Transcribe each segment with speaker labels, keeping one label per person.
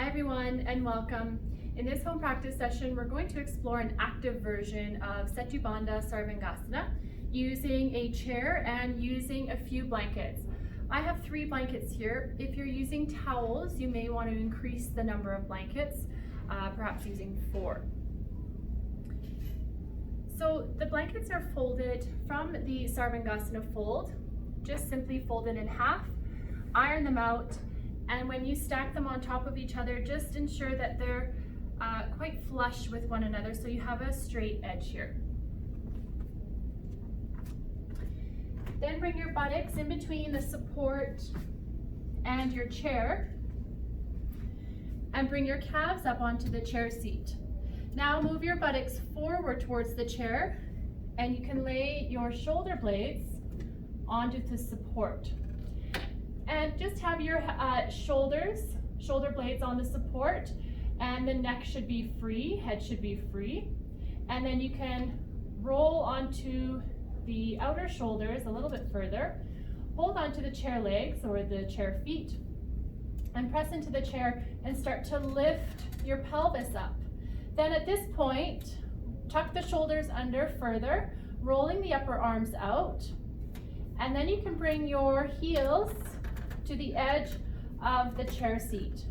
Speaker 1: Hi everyone and welcome. In this home practice session, we're going to explore an active version of Setu Bandha Sarvangasana using a chair and using a few blankets. I have 3 blankets here. If you're using towels, you may want to increase the number of blankets, perhaps using 4. So the blankets are folded from the Sarvangasana fold. Just simply fold it in half, iron them out, and when you stack them on top of each other, just ensure that they're quite flush with one another so you have a straight edge here. Then bring your buttocks in between the support and your chair and bring your calves up onto the chair seat. Now move your buttocks forward towards the chair and you can lay your shoulder blades onto the support. And just have your shoulder blades on the support, and the neck should be free, head should be free. And then you can roll onto the outer shoulders a little bit further, hold onto the chair legs or the chair feet, and press into the chair and start to lift your pelvis up. Then at this point, tuck the shoulders under further, rolling the upper arms out. And then you can bring your heels to the edge of the chair seat.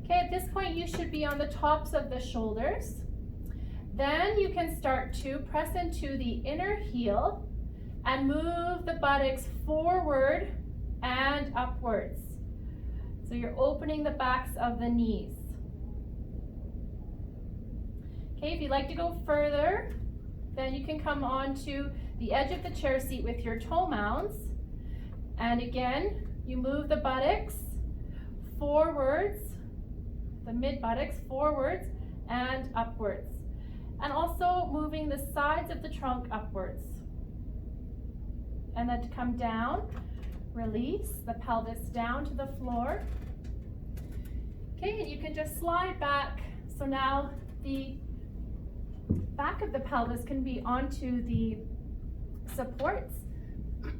Speaker 1: Okay, at this point you should be on the tops of the shoulders. Then you can start to press into the inner heel and move the buttocks forward and upwards. So you're opening the backs of the knees. Okay, if you'd like to go further, then you can come onto the edge of the chair seat with your toe mounds. And again, you move the buttocks forwards, the mid-buttocks forwards and upwards. And also moving the sides of the trunk upwards. And then to come down, release the pelvis down to the floor. Okay, and you can just slide back. So now the back of the pelvis can be onto the supports,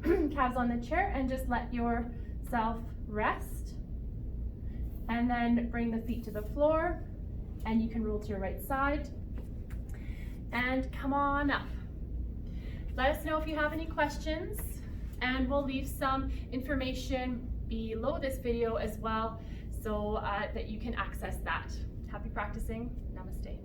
Speaker 1: calves on the chair, and just let yourself rest. And then bring the feet to the floor, and you can roll to your right side. And come on up. Let us know if you have any questions, and we'll leave some information below this video as well so that you can access that. Happy practicing. Namaste.